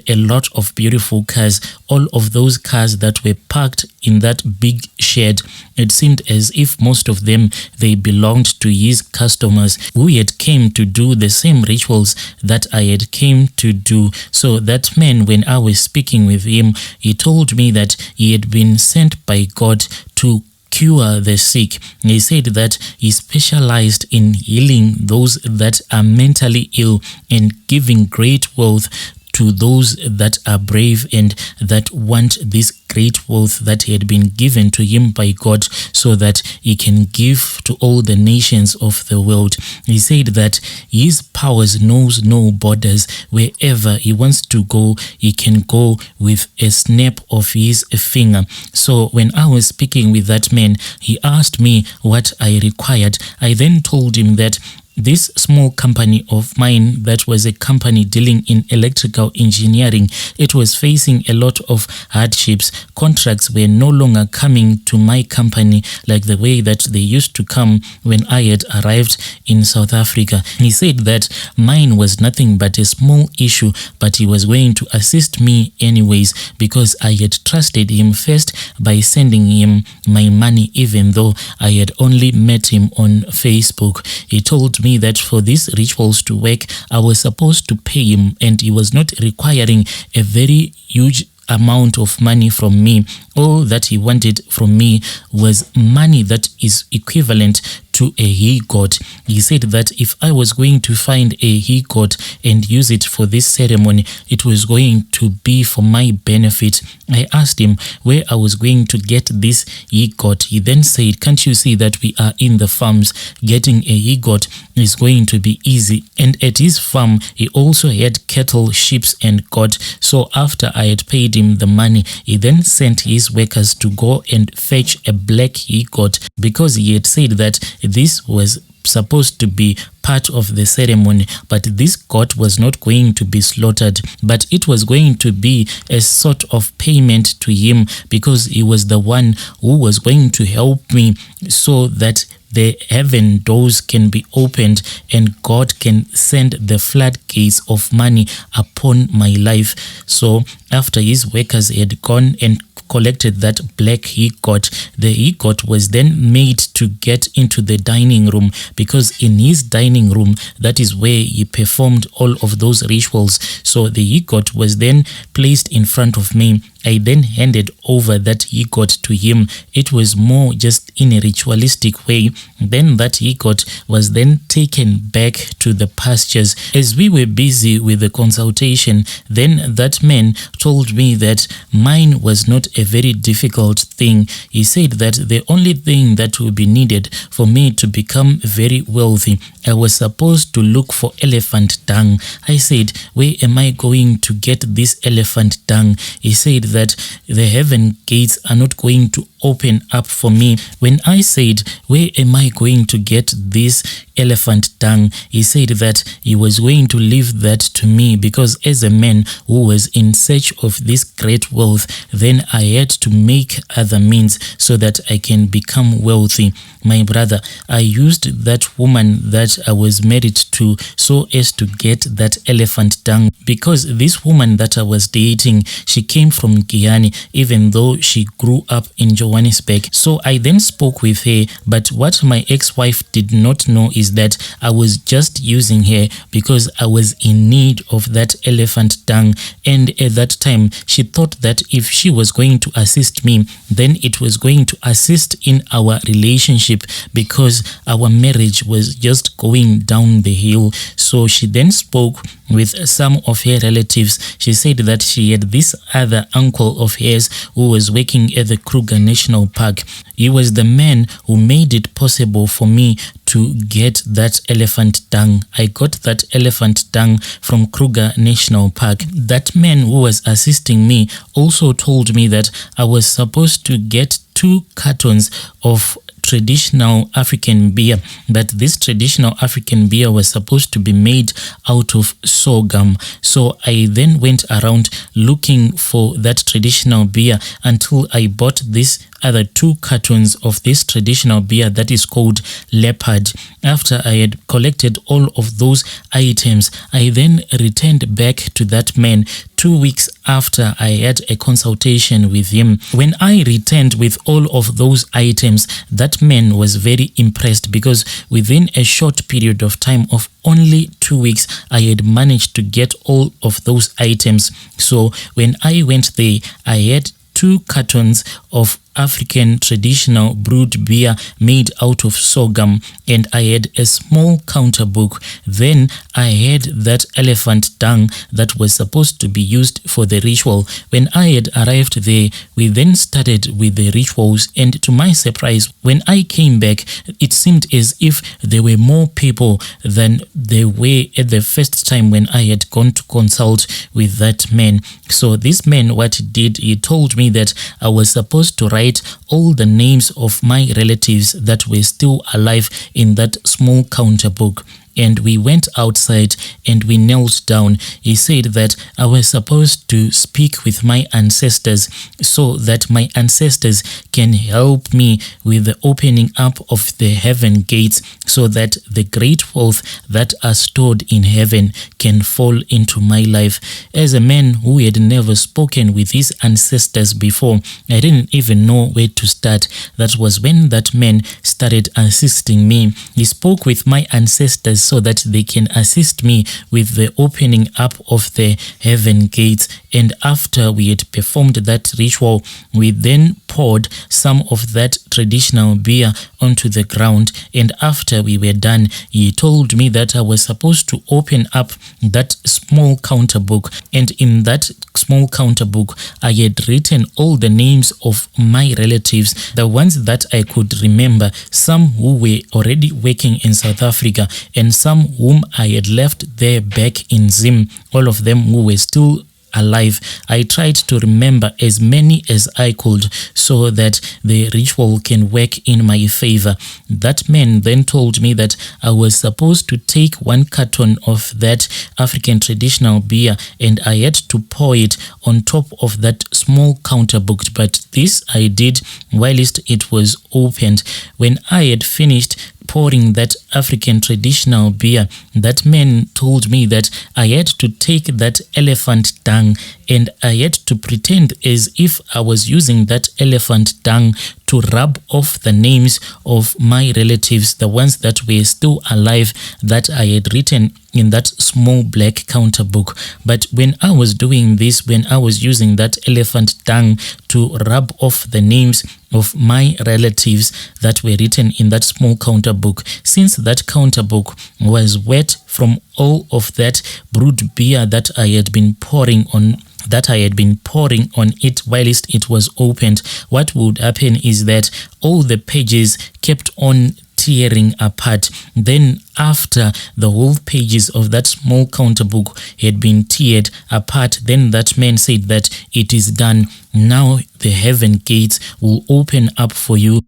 and a lot of beautiful cars. All of those cars that were parked in that big shed, it seemed as if most of them, they belonged to his customers who had came to do the same rituals that I had came to do. So that man, when I was speaking with him, he told me that he had been sent by God to cure the sick. He said that he specialized in healing those that are mentally ill and giving great wealth to those that are brave and that want this great wealth that had been given to him by God, so that he can give to all the nations of the world. He said that his powers knows no borders. Wherever he wants to go, he can go with a snap of his finger. So when I was speaking with that man, he asked me what I required. I then told him that this small company of mine, that was a company dealing in electrical engineering, it was facing a lot of hardships. Contracts were no longer coming to my company like the way that they used to come when I had arrived in South Africa. He said that mine was nothing but a small issue, but he was going to assist me anyways, because I had trusted him first by sending him my money, even though I had only met him on Facebook. He told me that for these rituals to work, I was supposed to pay him, and he was not requiring a very huge amount of money from me. All that he wanted from me was money that is equivalent to a he-goat. He said that if I was going to find a he-goat and use it for this ceremony, it was going to be for my benefit. I asked him where I was going to get this he-goat. He then said, can't you see that we are in the farms? Getting a he-goat is going to be easy. And at his farm, he also had cattle, sheep, and goat. So after I had paid him the money, he then sent his workers to go and fetch a black he-goat, because he had said that this was supposed to be part of the ceremony, but this goat was not going to be slaughtered, but it was going to be a sort of payment to him, because he was the one who was going to help me so that the heaven doors can be opened and God can send the floodgates of money upon my life. So after his workers had gone and collected that black he-goat, the he-goat was then made to get into the dining room, because in his dining room, that is where he performed all of those rituals. So the he-goat was then placed in front of me. I then handed over that he-goat to him. It was more just in a ritualistic way. Then that he-goat was then taken back to the pastures. As we were busy with the consultation, then that man told me that mine was not a very difficult thing. He said that the only thing that would be needed for me to become very wealthy, I was supposed to look for elephant dung. I said, where am I going to get this elephant dung? He said that the heaven gates are not going to open up for me. When I said, where am I going to get this elephant dung? He said that he was going to leave that to me, because as a man who was in search of this great wealth, then I had to make other means so that I can become wealthy. My brother, I used that woman that I was married to so as to get that elephant dung, because this woman that I was dating, she came from Guyana, even though she grew up in Johannesburg. So I then spoke with her, but what my ex-wife did not know is that I was just using her because I was in need of that elephant dung. And at that time, she thought that if she was going to assist me, then it was going to assist in our relationship, because our marriage was just going down the hill. So she then spoke with some of her relatives. She said that she had this other uncle of hers who was working at the Kruger National Park. He was the man who made it possible for me to get that elephant dung. I got that elephant dung from Kruger National Park. That man who was assisting me also told me that I was supposed to get 2 cartons of traditional African beer, but this traditional African beer was supposed to be made out of sorghum. So I then went around looking for that traditional beer until I bought this other 2 cartons of this traditional beer that is called Leopard. After I had collected all of those items, I then returned back to that man 2 weeks after I had a consultation with him. When I returned with all of those items, that man was very impressed because within a short period of time of only 2 weeks, I had managed to get all of those items. So when I went there, I had 2 cartons of African traditional brewed beer made out of sorghum, and I had a small counter book. Then I had that elephant dung that was supposed to be used for the ritual. When I had arrived there, we then started with the rituals, and to my surprise, when I came back, it seemed as if there were more people than there were at the first time when I had gone to consult with that man. So this man, what he did, he told me that I was supposed to write all the names of my relatives that were still alive in that small counter book. And we went outside and we knelt down. He said that I was supposed to speak with my ancestors so that my ancestors can help me with the opening up of the heaven gates so that the great wealth that are stored in heaven can fall into my life. As a man who had never spoken with his ancestors before, I didn't even know where to start. That was when that man started assisting me. He spoke with my ancestors so that they can assist me with the opening up of the heaven gates. And after we had performed that ritual, we then poured some of that traditional beer onto the ground. And after we were done, he told me that I was supposed to open up that small counter book. And in that small counter book, I had written all the names of my relatives, the ones that I could remember, some who were already working in South Africa and some whom I had left there back in Zim, all of them who were still alive. I tried to remember as many as I could so that the ritual can work in my favor. That man then told me that I was supposed to take 1 carton of that African traditional beer and I had to pour it on top of that small counter book. But this I did whilst it was opened. When I had finished pouring that African traditional beer, that man told me that I had to take that elephant dung and I had to pretend as if I was using that elephant dung to rub off the names of my relatives, the ones that were still alive that I had written in that small black counter book. But when I was doing this, when I was using that elephant dung to rub off the names of my relatives that were written in that small counter book, since that counter book was wet from all of that brewed beer that I had been pouring on it whilst it was opened, what would happen is that all the pages kept on tearing apart. Then after the whole pages of that small counter book had been teared apart, then that man said that it is done. Now the heaven gates will open up for you